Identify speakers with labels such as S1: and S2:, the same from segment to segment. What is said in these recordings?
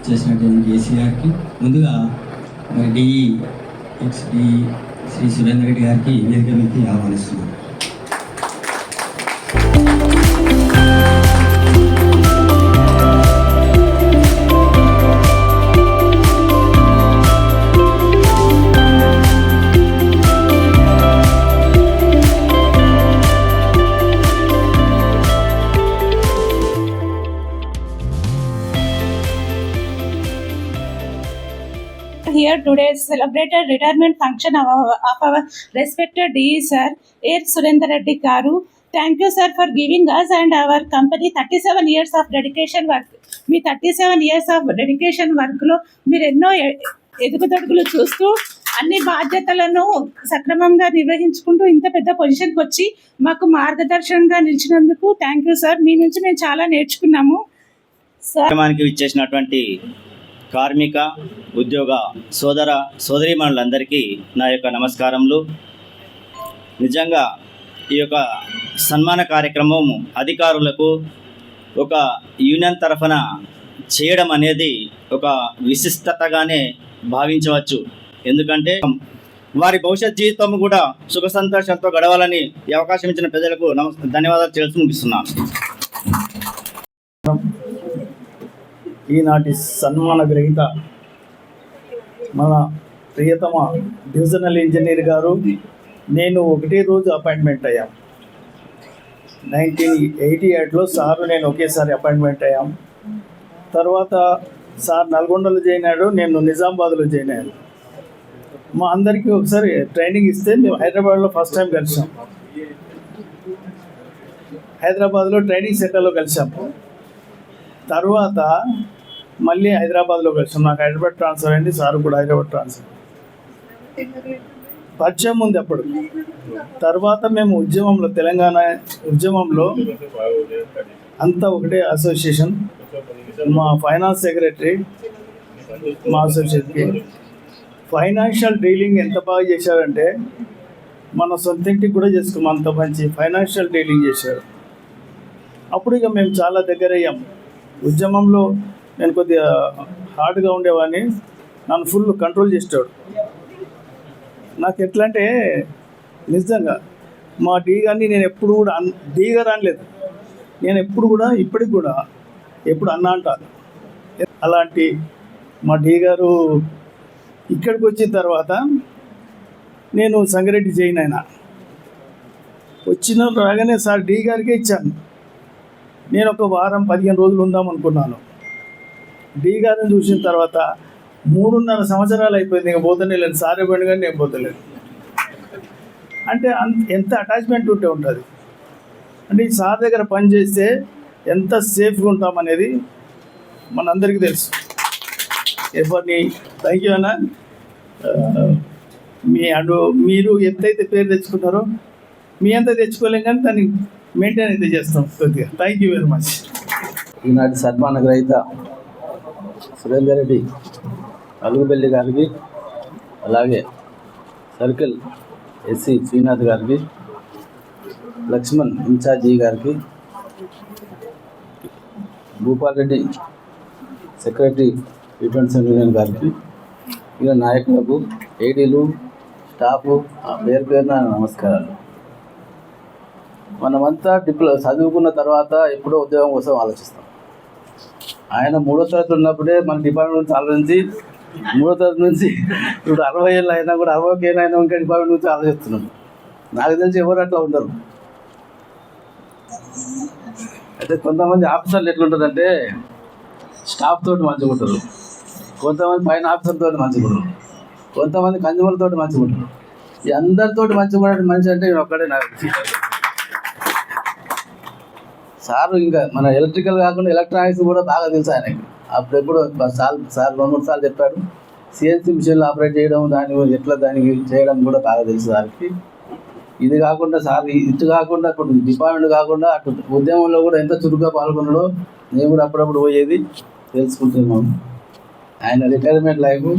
S1: చేసినటువంటి కేసీ గారికి ముందుగా మరి డిఈ శ్రీ సురేందర్ రెడ్డి గారికి వేదిక మీదకి ఆహ్వానిస్తున్నాను.
S2: Here today celebrated retirement function of our respected DE sir, A. Surendra Reddy Garu. Thank you sir for giving us and our company 37 years of dedication work. Me 37 years of dedication work లో మీరు ఎన్నో ఎదుగుదొడుగులు చూస్తూ అన్ని బాధ్యతలను సక్రమంగా నిర్వహించుకుంటూ ఇంత పెద్ద పొజిషన్కి వచ్చి మాకు మార్గదర్శనంగా నిలిచినందుకు థ్యాంక్ యూ సార్. మీ నుంచి మేము చాలా నేర్చుకున్నాము సార్.
S3: ఇచ్చేసినటువంటి కార్మిక ఉద్యోగ సోదరీమణులందరికీ నా యొక్క నమస్కారములు. నిజంగా ఈ యొక్క సన్మాన కార్యక్రమం అధికారులకు ఒక యూనియన్ తరఫున చేయడం అనేది ఒక విశిష్టతగానే భావించవచ్చు. ఎందుకంటే వారి భవిష్యత్ జీవితం కూడా సుఖ సంతోషంతో గడవాలని ఈ అవకాశం ఇచ్చిన ప్రజలకు ధన్యవాదాలు తెలుసు ముగిస్తున్నాను.
S4: ఈనాటి సన్మాన గ్రహీత మన ప్రియతమ డివిజనల్ ఇంజనీర్ గారు, నేను ఒకటే రోజు అపాయింట్మెంట్ అయ్యాం. 1988లో సారు నేను ఒకేసారి అపాయింట్మెంట్ అయ్యాం. తర్వాత సార్ నల్గొండలో జాయిన్ అయ్యాడు, నేను నిజామాబాద్లో జాయిన్ అయ్యాను. మా అందరికీ ఒకసారి ట్రైనింగ్ ఇస్తే మేము హైదరాబాద్లో ఫస్ట్ టైం కలిసాం. హైదరాబాద్లో ట్రైనింగ్ సెంటర్లో కలిసాము. తర్వాత మళ్ళీ హైదరాబాద్లో కలిసాం. నాకు హైదరాబాద్ ట్రాన్స్ఫర్ అయింది, సార్ కూడా హైదరాబాద్ ట్రాన్స్ఫర్. పరిచయం ఉంది అప్పుడు. తర్వాత మేము ఉద్యమంలో, తెలంగాణ ఉద్యమంలో అంతా ఒకటే అసోసియేషన్. మా ఫైనాన్స్ సెక్రటరీ మా అసోసియేషన్కి ఫైనాన్షియల్ డీలింగ్ ఎంత బాగా చేశారంటే మన సొంతింటికి కూడా చేసుకున్నాం. అంత మంచి ఫైనాన్షియల్ డీలింగ్ చేశారు. అప్పుడు ఇక మేము చాలా దగ్గర అయ్యాం. ఉద్యమంలో నేను కొద్దిగా హార్డ్గా ఉండేవాడిని, నన్ను ఫుల్ కంట్రోల్ చేసేవాడు. నాకు ఎట్లా అంటే నిజంగా మా డీ గారిని నేను ఎప్పుడు కూడా డీగా రానలేదు. నేను ఎప్పుడు కూడా ఇప్పటికి కూడా ఎప్పుడు అన్నా అంటాను. అలాంటి మా డీ గారు ఇక్కడికి వచ్చిన తర్వాత నేను సంగారెడ్డి జాయిన్ అయినా. వచ్చిన రాగానే సార్ డీ గారికే ఇచ్చాను. నేను ఒక వారం 15 రోజులు ఉందాం అనుకున్నాను. డీ గారిని చూసిన తర్వాత 3.5 సంవత్సరాలు అయిపోయింది. ఇంకా పోతనే లేదు. సార్ ఇవ్వండి కానీ నేను పోతలేదు. అంటే ఎంత అటాచ్మెంట్ ఉంటే ఉంటుంది. అంటే ఈ సార్ దగ్గర పని చేస్తే ఎంత సేఫ్గా ఉంటామనేది మనందరికీ తెలుసు. ఎవరిని థ్యాంక్ యూ అన్న. మీరు ఎంతైతే పేరు తెచ్చుకున్నారో మీ అంతా తెచ్చుకోలేం, కానీ దాన్ని మెయింటైన్ అయితే చేస్తాం కొద్దిగా. Thank you very much.
S5: ఈనాటి సన్మాన గ్రహీత సురేందర్ రెడ్డి అలుగుబెల్లి గారికి, అలాగే సర్కిల్ ఎస్సీ శ్రీనాథ్ గారికి, లక్ష్మణ్ ఇన్ఛార్జీ గారికి, Bhupal Reddy secretary returns union గారికి, ఇలా నాయకులకు, ఏడీలు, స్టాఫ్ పేరు పేరున నమస్కారాలు. మనమంతా చదువుకున్న తర్వాత ఎప్పుడో ఉద్యోగం కోసం ఆలోచిస్తాం. ఆయన 3వ తరగతి ఉన్నప్పుడే మన డిపార్ట్మెంట్ గురించి ఆలోచించి 3వ తరగతి నుంచి ఇప్పుడు 60 ఏళ్ళు అయినా కూడా 60 ఏళ్ళు అయినా ఇంకా డిపార్ట్మెంట్ గురించి ఆలోచిస్తున్నాం. నాకు తెలిసి ఎవరు అట్లా ఉండరు. అయితే కొంతమంది ఆఫీసర్లు ఎట్లుంటారంటే స్టాఫ్ తోటి మంచిగా ఉంటారు, కొంతమంది పైన ఆఫీసర్ తోటి మంచిగా ఉంటారు, కొంతమంది కన్జ్యూమర్లతో మంచిగా ఉంటారు. ఈ అందరితోటి మంచిగా ఉండే మనిషి అంటే ఒక్కడే నాకు. సార్ ఇంకా మన ఎలక్ట్రికల్ కాకుండా ఎలక్ట్రానిక్స్ కూడా బాగా తెలుసు ఆయనకి. అప్పుడెప్పుడు సార్ 2-3 సార్లు చెప్పాడు. సిఎన్సీ మిషన్లు ఆపరేట్ చేయడం, దానికి చేయడం కూడా బాగా తెలుసు సార్కి. ఇది కాకుండా సార్ ఇటు కాకుండా ఇప్పుడు డిపార్ట్మెంట్ కాకుండా అటు ఉద్యమంలో కూడా ఎంత చురుగ్గా పాల్గొన్నాడో నేను కూడా అప్పుడప్పుడు పోయేది తెలుసుకుంటున్నాము. ఆయన రిటైర్మెంట్ లైఫ్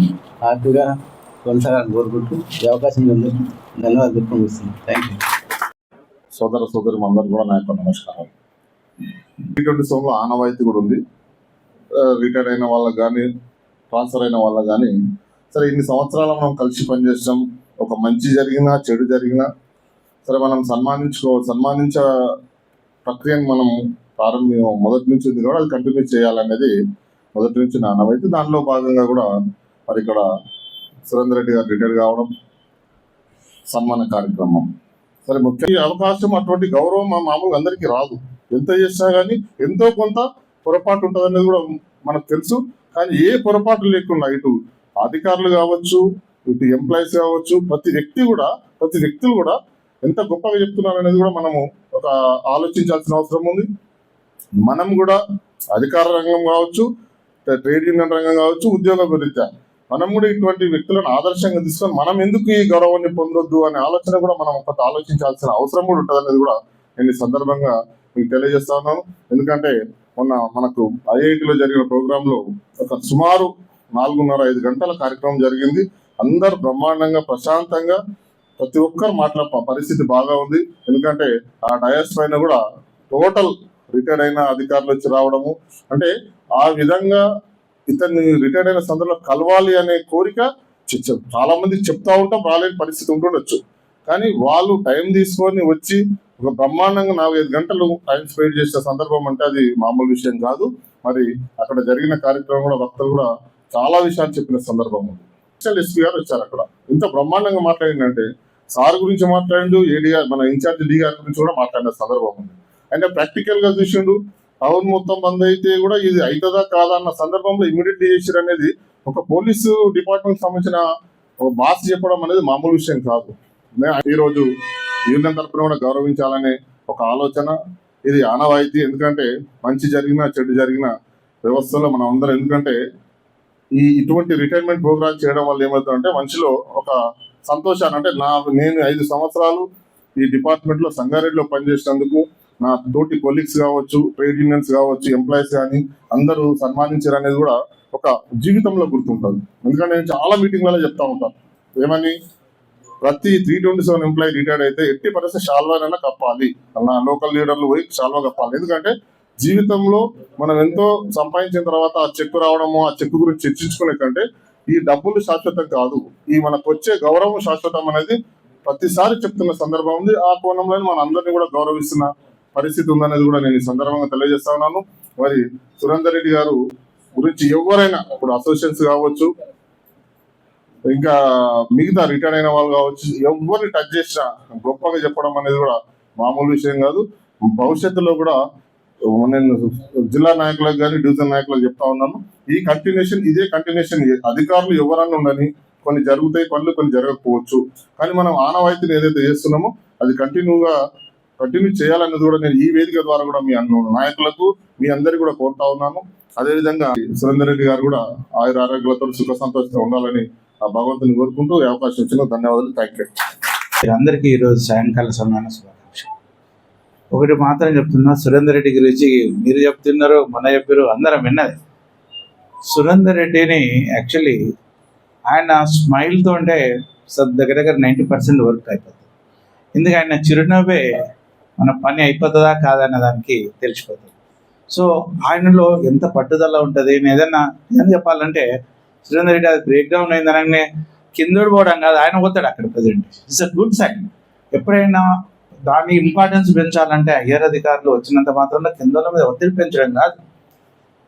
S5: హ్యాపీగా కొనసాగాలని కోరుకుంటూ ఈ అవకాశం ఉంది. ధన్యవాదాలు చెప్పుకొనిస్తున్నాను. Thank you.
S6: సోదరు అందరూ కూడా నా యొక్క నమస్కారం. ఇటువంటి సోమలో ఆనవాయితీ కూడా ఉంది. రిటైర్డ్ అయిన వాళ్ళకి కానీ ట్రాన్స్ఫర్ అయిన వాళ్ళకి కానీ సరే ఇన్ని సంవత్సరాలు మనం కలిసి పనిచేస్తాం, ఒక మంచి జరిగినా చెడు జరిగినా సరే మనం సన్మానించే ప్రక్రియను మనం మొదటి నుంచి ఉంది కూడా అది కంటిన్యూ చేయాలనేది మొదటి నుంచి నాన్నమైతే దానిలో భాగంగా కూడా మరి ఇక్కడ సురేందర్ రెడ్డి గారు రిటైర్ కావడం సన్మాన కార్యక్రమం. సరే ముఖ్య అవకాశం అటువంటి గౌరవం మామూలుగా అందరికీ రాదు. ఎంత చేసినా కానీ ఎంతో కొంత పొరపాటు ఉంటుంది అనేది కూడా మనకు తెలుసు. కానీ ఏ పొరపాటు లేకుండా ఇటు అధికారులు కావచ్చు, ఇటు ఎంప్లాయీస్ కావచ్చు, ప్రతి వ్యక్తులు కూడా ఎంత గొప్పగా చెప్తున్నారు అనేది కూడా మనము ఒక ఆలోచించాల్సిన అవసరం ఉంది. మనం కూడా అధికార రంగం కావచ్చు, ట్రేడ్ యూనియన్ రంగం కావచ్చు, ఉద్యోగ రీత్యా మనం కూడా ఇటువంటి వ్యక్తులను ఆదర్శంగా తీసుకొని మనం ఎందుకు ఈ గౌరవాన్ని పొందొద్దు అనే ఆలోచన కూడా మనం కొంత ఆలోచించాల్సిన అవసరం కూడా ఉంటుంది అనేది కూడా నేను ఈ సందర్భంగా మీకు తెలియజేస్తా ఉన్నాను. ఎందుకంటే మొన్న మనకు ఐఐటిలో జరిగిన ప్రోగ్రాంలో ఒక సుమారు 4.5 గంటల కార్యక్రమం జరిగింది. అందరు బ్రహ్మాండంగా ప్రశాంతంగా ప్రతి ఒక్కరు మాట్లాడే పరిస్థితి బాగా ఉంది. ఎందుకంటే ఆ డయాస్ పైన కూడా టోటల్ రిటైర్డ్ అయిన అధికారులు వచ్చి రావడము, అంటే ఆ విధంగా ఇతన్ని రిటైర్డ్ అయిన సందర్భంలో కలవాలి అనే కోరిక చాలా మందికి చెప్తా ఉంటాం, రాలేని పరిస్థితి ఉంటుండొచ్చు. కానీ వాళ్ళు టైం తీసుకొని వచ్చి ఒక బ్రహ్మాండంగా 4-5 గంటలు టైం స్పెండ్ చేసిన సందర్భం అంటే అది మామూలు విషయం కాదు. మరి అక్కడ జరిగిన కార్యక్రమం కూడా వక్తలు కూడా చాలా విషయాలు చెప్పిన సందర్భం ఉంది. ఎస్పీ గారు వచ్చారు, అక్కడ ఎంత బ్రహ్మాండంగా మాట్లాడిందంటే సార్ గురించి మాట్లాడిండు, ఏడీఆర్ మన ఇన్ఛార్జ్ డి గారి గురించి కూడా మాట్లాడిన సందర్భం ఉంది. అంటే ప్రాక్టికల్ గా చూసిండు, టౌన్ మొత్తం బంద్ అయితే కూడా ఇది అవుతుందా కాదా అన్న సందర్భంలో ఇమీడియట్లీ చేసారు అనేది ఒక పోలీసు డిపార్ట్మెంట్ సంబంధించిన ఒక బాస్ చెప్పడం అనేది మామూలు విషయం కాదు. ఈరోజు యూనియన్ తరఫున కూడా గౌరవించాలనే ఒక ఆలోచన, ఇది ఆనవాయితీ. ఎందుకంటే మంచి జరిగినా చెడు జరిగిన వ్యవస్థలో మనం అందరం, ఎందుకంటే ఇటువంటి రిటైర్మెంట్ ప్రోగ్రామ్ చేయడం వల్ల ఏమవుతుందంటే మనిషిలో ఒక సంతోషాన్ని, అంటే నేను 5 సంవత్సరాలు ఈ డిపార్ట్మెంట్ లో సంగారెడ్డిలో పనిచేసినందుకు నా తోటి కొలీగ్స్ కావచ్చు, ట్రేడ్ యూనియన్స్ కావచ్చు, ఎంప్లాయీస్ కానీ అందరూ సన్మానించారు అనేది కూడా ఒక జీవితంలో గుర్తుంటుంది. ఎందుకంటే నేను చాలా మీటింగ్లలో చెప్తా ఉంటాను, ఏమని ప్రతి 327 ఎంప్లాయీ రిటైర్డ్ అయితే ఎట్టి పరిస్థితి షాల్వానైనా కప్పాలి, నా లోకల్ లీడర్లు పోయి షాల్వా కప్పాలి. ఎందుకంటే జీవితంలో మనం ఎంతో సంపాదించిన తర్వాత ఆ చెక్కు రావడము, ఆ చెక్కు గురించి చర్చించుకునే కంటే ఈ డబ్బులు శాశ్వతం కాదు, ఈ మనకు వచ్చే గౌరవం శాశ్వతం అనేది ప్రతిసారి చెప్తున్న సందర్భం ఉంది. ఆ కోణంలో మన అందరినీ కూడా గౌరవిస్తున్న పరిస్థితి ఉందనేది కూడా నేను ఈ సందర్భంగా తెలియజేస్తా ఉన్నాను. మరి సురేందర్ రెడ్డి గారు గురించి ఎవరైనా ఇప్పుడు అసోసియేషన్స్ కావచ్చు, ఇంకా మిగతా రిటైర్డ్ అయిన వాళ్ళు కావచ్చు, ఎవరిని టచ్ చేసినా గొప్పగా చెప్పడం అనేది కూడా మామూలు విషయం కాదు. భవిష్యత్తులో కూడా నేను జిల్లా నాయకులకు కానీ డివిజన్ నాయకులకు చెప్తా ఉన్నాను, ఈ కంటిన్యూషన్ ఇదే కంటిన్యూషన్. అధికారులు ఎవరన్నా ఉండని, కొన్ని జరుగుతాయి పనులు, కొన్ని జరగకపోవచ్చు, కానీ మనం ఆనవాయితీని ఏదైతే చేస్తున్నామో అది కంటిన్యూ చేయాలన్నది కూడా నేను ఈ వేదిక ద్వారా కూడా మీ నాయకులకు మీ అందరికీ కూడా కోరుతా ఉన్నాను. అదేవిధంగా సురేందర్ రెడ్డి గారు కూడా ఆయుర ఆరోగ్యాలతో సుఖ సంతోషంగా ఉండాలని ఆ భగవంతుని కోరుకుంటూ ఈ అవకాశం ఇచ్చిన ధన్యవాదాలు. Thank you.
S7: అందరికీ ఈరోజు సాయంకాల సన్మాన శుభాకాంక్షలు. ఒకటి మాత్రం చెప్తున్నా, సురేందర్ రెడ్డి గురించి మీరు చెప్తున్నారు, మొన్న చెప్పారు, అందరం విన్నది. సురేందర్ రెడ్డిని యాక్చువల్లీ ఆయన స్మైల్తో అంటే దగ్గర 90% వర్క్ అయిపోతుంది. ఎందుకంటే ఆయన చిరునవ్వే మన పని అయిపోతుందా కాదన్న దానికి తెలిసిపోతుంది. సో ఆయనలో ఎంత పట్టుదల ఉంటుంది. ఏదన్నా చెప్పాలంటే సురేందర్ రెడ్డి అది బ్రేక్ డౌన్ అయిందనగానే కిందోడు పోవడం కాదు, ఆయన పోతాడు అక్కడ present. It's a good sign. ఎప్పుడైనా దాని ఇంపార్టెన్స్ పెంచాలంటే హయ్యర్ అధికారులు వచ్చినంత మాత్రంలో కిందల మీద ఒత్తిడి పెంచడం కాదు,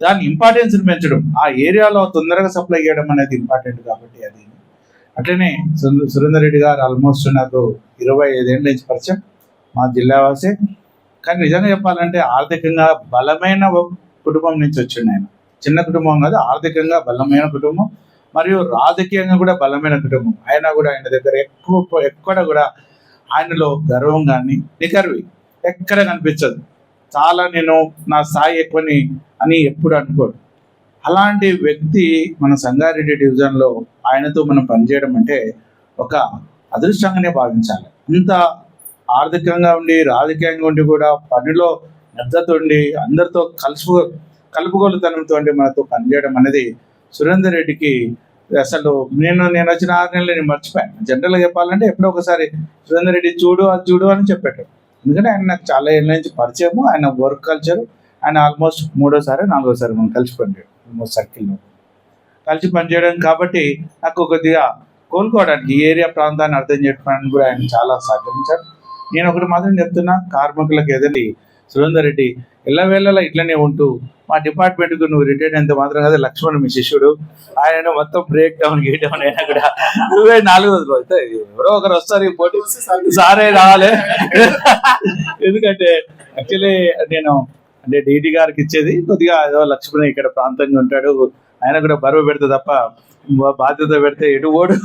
S7: దాని ఇంపార్టెన్స్ని పెంచడం, ఆ ఏరియాలో తొందరగా సప్లై చేయడం అనేది ఇంపార్టెంట్. కాబట్టి అది అట్లనే సురేందర్ రెడ్డి గారు ఆల్మోస్ట్ నాకు 25 ఏళ్ళ నుంచి పరిచయం, మా జిల్లావాసే. కానీ నిజంగా చెప్పాలంటే ఆర్థికంగా బలమైన కుటుంబం నుంచి వచ్చిండు ఆయన. చిన్న కుటుంబం కాదు, ఆర్థికంగా బలమైన కుటుంబం మరియు రాజకీయంగా కూడా బలమైన కుటుంబం. అయినా కూడా ఆయన దగ్గర ఎక్కడ కూడా ఆయనలో గర్వం కానీ నికర్వి ఎక్కడ కనిపించదు. చాలా నేను నా స్థాయి ఎక్కువని అని ఎప్పుడు అనుకోడు. అలాంటి వ్యక్తి మన సంగారెడ్డి డివిజన్లో ఆయనతో మనం పనిచేయడం అంటే ఒక అదృష్టంగానే భావించాలి. ఇంత ఆర్థికంగా ఉండి రాజకీయంగా ఉండి కూడా పనిలో నిబద్ధత ఉండి అందరితో కలుపుగోలుతనంతో మనతో పనిచేయడం అనేది సురేందర్ రెడ్డికి అసలు నేను వచ్చిన 6 నెలలు నేను మర్చిపోయాను. జనరల్గా చెప్పాలంటే ఎప్పుడో ఒకసారి సురేందర్ రెడ్డి చూడు అది చూడు అని చెప్పేటాడు. ఎందుకంటే ఆయన నాకు చాలా ఏళ్ళ నుంచి పరిచయము, ఆయన వర్క్ కల్చరు, ఆయన ఆల్మోస్ట్ 3వ సారి 4వ సారి మనం కలిసిపోయాడు. సర్కిల్లో కలిసి పనిచేయడం కాబట్టి నాకు కొద్దిగా కోలుకోవడానికి ఈ ఏరియా ప్రాంతాన్ని అర్థం చేసుకోవడానికి కూడా ఆయన చాలా సహకరించారు. నేను ఒకటి మాత్రం చెప్తున్నా, కార్మికులకు ఎదుటి సురేందర్ రెడ్డి ఎల్లవేళలా ఇట్లనే ఉంటూ మా డిపార్ట్మెంట్కు నువ్వు రిటైర్ అయినంత మాత్రం కదా, లక్ష్మణ్ మీ శిష్యుడు, ఆయన మొత్తం బ్రేక్ డౌన్ గేట్ డౌన్ అయినా కూడా 24 రోజులు అయితే ఎవరో ఒకరు వస్తారు ఈ పోటీ సారే రావాలి. ఎందుకంటే యాక్చువల్లీ నేను అంటే డీటీ గారికి ఇచ్చేది కొద్దిగా ఏదో లక్ష్మణ్ ఇక్కడ ప్రాంతంగా ఉంటాడు, ఆయన కూడా బరువు పెడితే తప్ప బాధ్యత పెడితే ఎటు ఓడు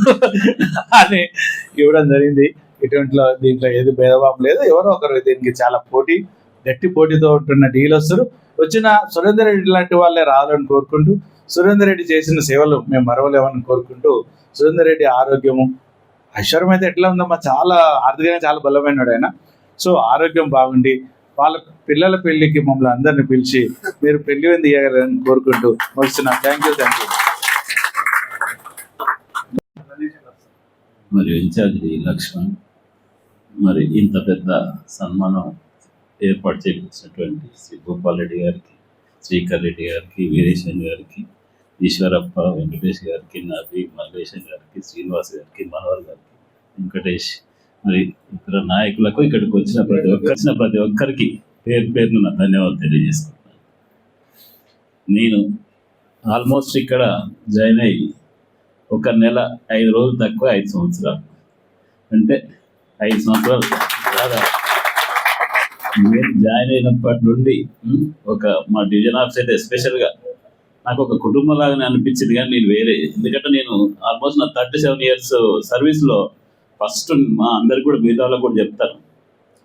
S7: అని ఇవ్వడం జరిగింది. ఇటువంటిలో దీంట్లో ఏది భేదభావం లేదు, ఎవరో ఒకరు దీనికి చాలా పోటీ, గట్టి పోటీతో ఉంటున్న డీలు వస్తారు. వచ్చిన సురేందర్ రెడ్డి లాంటి వాళ్ళే రావాలని కోరుకుంటూ, సురేందర్ రెడ్డి చేసిన సేవలు మేము మరవలేమని కోరుకుంటూ, సురేందర్ రెడ్డి ఆరోగ్యము ఐశ్వర్యం అయితే ఎట్లా ఉందమ్మా, చాలా ఆర్థికంగా చాలా బలమైనడు ఆయన. సో ఆరోగ్యం బాగుండి వాళ్ళ పిల్లల పెళ్లికి మమ్మల్ని అందరిని పిలిచి మీరు పెళ్లి విందు ఇవ్వాలని కోరుకుంటూ ముగిస్తున్నాం. Thank you.
S8: మరి ఇన్ఛార్జి లక్ష్మణ్, మరి ఇంత పెద్ద సన్మానం ఏర్పాటు చేయించినటువంటి శ్రీ గోపాల్ రెడ్డి గారికి, శ్రీకర్ రెడ్డి గారికి, వీరేశన్ గారికి, ఈశ్వరప్ప, వెంకటేష్ గారికి, నబీ, మల్లేశన్ గారికి, శ్రీనివాస్ గారికి, మనోహర్ గారికి, వెంకటేష్, మరి ఇతర నాయకులకు, ఇక్కడికి వచ్చిన ప్రతి ఒక్కరికి పేరు పేరును నా ధన్యవాదాలు తెలియజేసుకుంటున్నాను. నేను ఆల్మోస్ట్ ఇక్కడ జాయిన్ అయ్యి 1 నెల 5 రోజులు తక్కువ 5 సంవత్సరాలు, అంటే 5 సంవత్సరాలు దాదాపు నేను జాయిన్ అయినప్పటి నుండి మా డివిజన్ ఆఫీస్ అయితే ఎస్పెషల్గా నాకు ఒక కుటుంబం లాగానే అనిపించింది. కానీ నేను వేరే, ఎందుకంటే నేను ఆల్మోస్ట్ నా 37 years సర్వీస్లో ఫస్ట్ మా అందరికి కూడా మిగతా వాళ్ళకి కూడా చెప్తాను,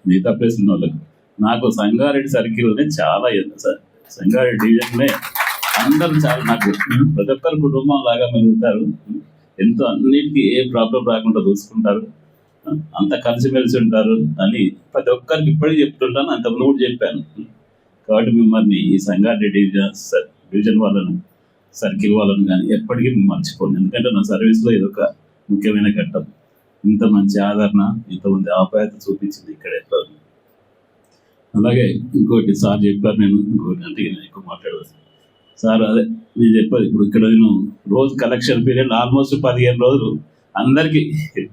S8: మిగతా ప్లేస్ ఉన్న వాళ్ళకి, నాకు సంగారెడ్డి సర్కిల్నే చాలా సార్, సంగారెడ్డి డివిజన్నే అందరూ చాలా నాకు ప్రతి ఒక్కరు కుటుంబం లాగా మెలుగుతారు, ఎంతో అన్నిటికీ ఏ ప్రాబ్లం రాకుండా చూసుకుంటారు, అంత కలిసిమెలిసి ఉంటారు అని ప్రతి ఒక్కరికి ఇప్పటికీ చెప్తుంటాను, అంతకుముందు కూడా చెప్పాను. కాబట్టి మిమ్మల్ని ఈ సంగారెడ్డి డివిజన్ వాళ్ళను, సర్కిల్ వాళ్ళను కానీ ఎప్పటికీ మర్చిపోను, ఎందుకంటే నా సర్వీస్లో ఇదొక ముఖ్యమైన ఘట్టం. ఇంత మంచి ఆదరణ, ఇంతమంది ఆప్యాయత చూపించింది ఇక్కడ ఎట్లా. అలాగే ఇంకోటి సార్ చెప్పారు, నేను ఇంకోటి అంటే నేను ఎక్కువ మాట్లాడవచ్చు సార్. అదే నేను చెప్పాను, ఇప్పుడు ఇక్కడ నేను రోజు కలెక్షన్ పీరియడ్ ఆల్మోస్ట్ 15 రోజులు అందరికీ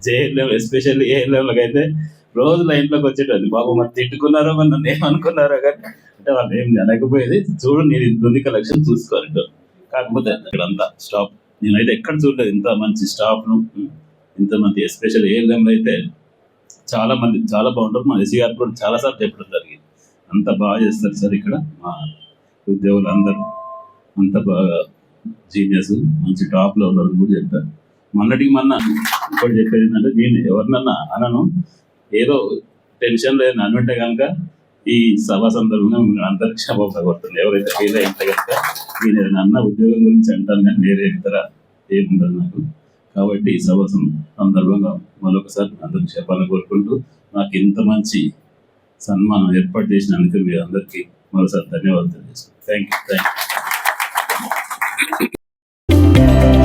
S8: జేఎల్ఎం, ఎస్పెషల్లీ ఏఎల్ఎంలకు అయితే రోజు లైన్లోకి వచ్చేటండి. బాబు మరి తిట్టుకున్నారో మరి నన్ను ఏమనుకున్నారో కానీ అంటే వాళ్ళు ఏం అనకపోయేది, చూడు నేను ఇంత కలెక్షన్ చూసుకోవాలి. కాకపోతే ఇక్కడ అంతా స్టాఫ్ నేనైతే ఎక్కడ చూడలేదు ఇంత మంచి స్టాఫ్ను, ఇంతమంది ఎస్పెషల్ ఏఎల్ఎంలో అయితే చాలా మంది చాలా బాగుంటారు. మా ఎస్సీ గారు కూడా చాలాసార్లు చెప్పడం జరిగింది, అంత బాగా చేస్తారు సార్ ఇక్కడ మా ఉద్యోగులు అందరూ, అంత బాగా జీనియస్, మంచి టాప్లో ఉన్నారు కూడా చెప్పారు. మొన్నటికి ఇంకోటి చెప్పేది ఏంటంటే, నేను ఎవరినన్నా అనను, ఏదో టెన్షన్ లేదు అనుంటే కనుక ఈ సభ సందర్భంగా అందరికి క్షమాపణ కోరుతుంది. ఎవరైతే ఫీల్ అయితే కనుక నేను ఏదైనా అన్న ఉద్యోగం గురించి అంటాను, కానీ వేరే ఇతర ఏముండదు నాకు. కాబట్టి ఈ సభ సందర్భంగా మరొకసారి అందరికి క్షమాపణ కోరుకుంటూ, నాకు ఇంత మంచి సన్మానం ఏర్పాటు చేసినందుకు మీ అందరికీ మరోసారి ధన్యవాదాలు తెలియజేస్తున్నాను. Thank you.